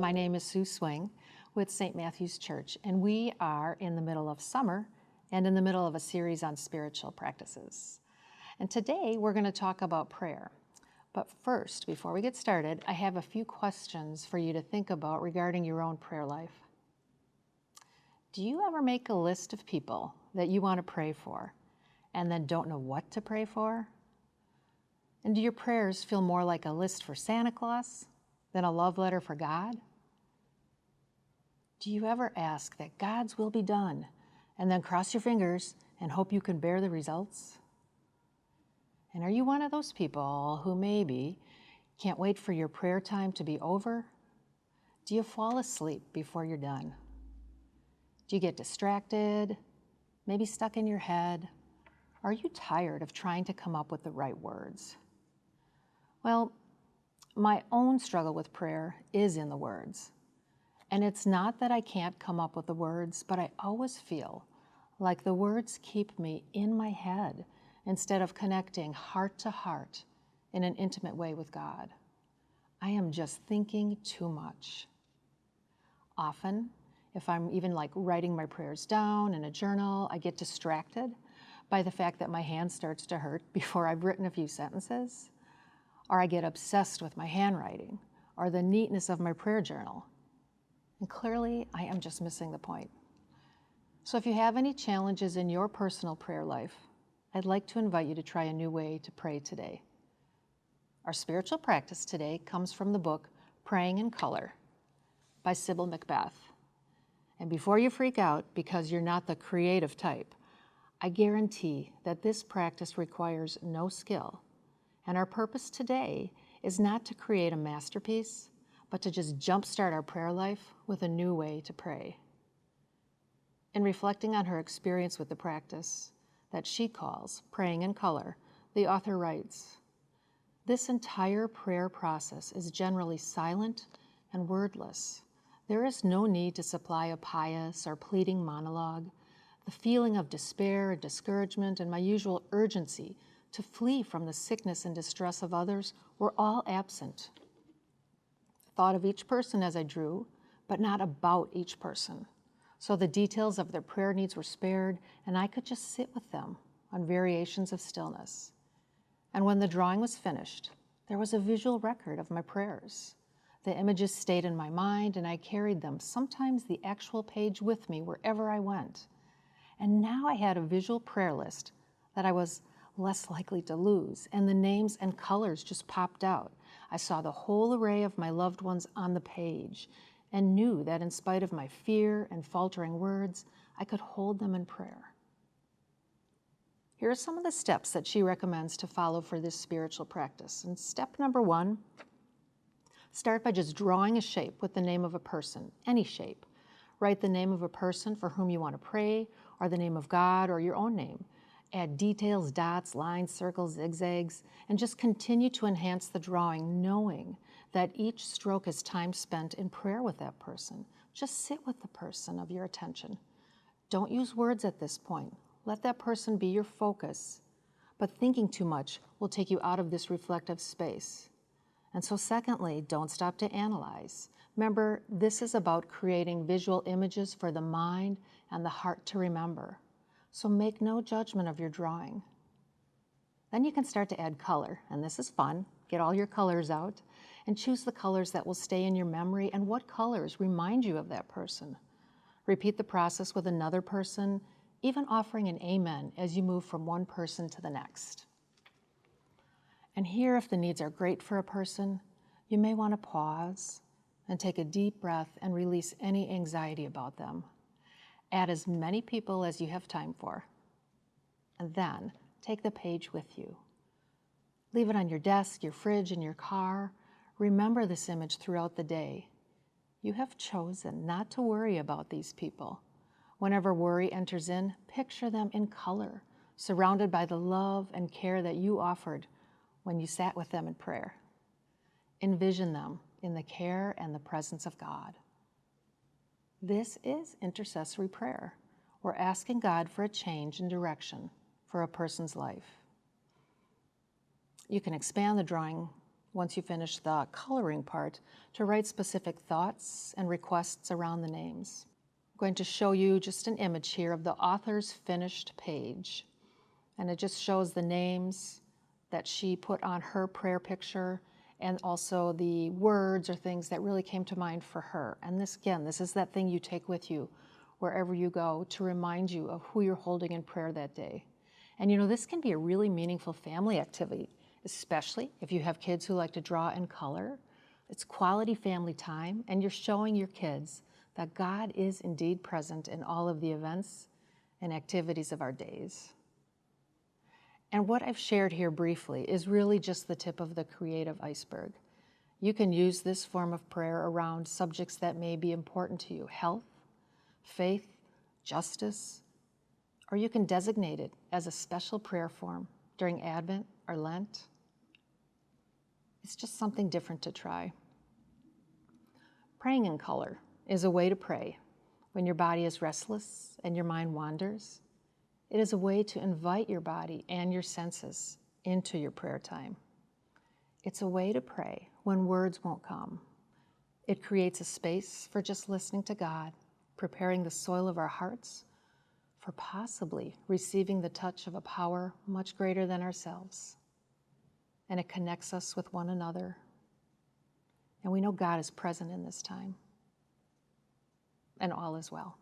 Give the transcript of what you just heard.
My name is Sue Swing with St. Matthew's Church, and we are in the middle of summer and in the middle of a series on spiritual practices. And today we're going to talk about prayer. But first, before we get started, I have a few questions for you to think about regarding your own prayer life. Do you ever make a list of people that you want to pray for and then don't know what to pray for? And do your prayers feel more like a list for Santa Claus than a love letter for God? Do you ever ask that God's will be done and then cross your fingers and hope you can bear the results? And are you one of those people who maybe can't wait for your prayer time to be over? Do you fall asleep before you're done? Do you get distracted, maybe stuck in your head? Are you tired of trying to come up with the right words? Well, my own struggle with prayer is in the words. And it's not that I can't come up with the words, but I always feel like the words keep me in my head instead of connecting heart to heart in an intimate way with God. I am just thinking too much. Often, if I'm even like writing my prayers down in a journal, I get distracted by the fact that my hand starts to hurt before I've written a few sentences, or I get obsessed with my handwriting or the neatness of my prayer journal. And clearly, I am just missing the point. So if you have any challenges in your personal prayer life, I'd like to invite you to try a new way to pray today. Our spiritual practice today comes from the book Praying in Color by Sybil Macbeth. And before you freak out because you're not the creative type, I guarantee that this practice requires no skill. And our purpose today is not to create a masterpiece, but to just jumpstart our prayer life with a new way to pray. In reflecting on her experience with the practice that she calls Praying in Color, the author writes, "This entire prayer process is generally silent and wordless. There is no need to supply a pious or pleading monologue. The feeling of despair and discouragement and my usual urgency to flee from the sickness and distress of others were all absent. Thought of each person as I drew, but not about each person. So the details of their prayer needs were spared, and I could just sit with them on variations of stillness. And when the drawing was finished, there was a visual record of my prayers. The images stayed in my mind, and I carried them, sometimes the actual page, with me wherever I went. And now I had a visual prayer list that I was less likely to lose, and the names and colors just popped out. I saw the whole array of my loved ones on the page and knew that in spite of my fear and faltering words, I could hold them in prayer." Here are some of the steps that she recommends to follow for this spiritual practice. And step number 1, start by just drawing a shape with the name of a person, any shape. Write the name of a person for whom you want to pray, or the name of God, or your own name. Add details, dots, lines, circles, zigzags, and just continue to enhance the drawing, knowing that each stroke is time spent in prayer with that person. Just sit with the person of your attention. Don't use words at this point. Let that person be your focus. But thinking too much will take you out of this reflective space. And so secondly, don't stop to analyze. Remember, this is about creating visual images for the mind and the heart to remember. So make no judgment of your drawing. Then you can start to add color, and this is fun. Get all your colors out and choose the colors that will stay in your memory and what colors remind you of that person. Repeat the process with another person, even offering an amen as you move from one person to the next. And here, if the needs are great for a person, you may want to pause and take a deep breath and release any anxiety about them. Add as many people as you have time for, and then take the page with you. Leave it on your desk, your fridge, in your car. Remember this image throughout the day. You have chosen not to worry about these people. Whenever worry enters in, picture them in color, surrounded by the love and care that you offered when you sat with them in prayer. Envision them in the care and the presence of God. This is intercessory prayer. We're asking God for a change in direction for a person's life. You can expand the drawing once you finish the coloring part, to write specific thoughts and requests around the names. I'm going to show you just an image here of the author's finished page. And it just shows the names that she put on her prayer picture and also the words or things that really came to mind for her. And this, again, this is that thing you take with you wherever you go to remind you of who you're holding in prayer that day. And you know, this can be a really meaningful family activity, especially if you have kids who like to draw and color. It's quality family time, and you're showing your kids that God is indeed present in all of the events and activities of our days. And what I've shared here briefly is really just the tip of the creative iceberg. You can use this form of prayer around subjects that may be important to you: health, faith, justice, or you can designate it as a special prayer form during Advent or Lent. It's just something different to try. Praying in color is a way to pray when your body is restless and your mind wanders. It is a way to invite your body and your senses into your prayer time. It's a way to pray when words won't come. It creates a space for just listening to God, preparing the soil of our hearts for possibly receiving the touch of a power much greater than ourselves. And it connects us with one another. And we know God is present in this time. And all is well.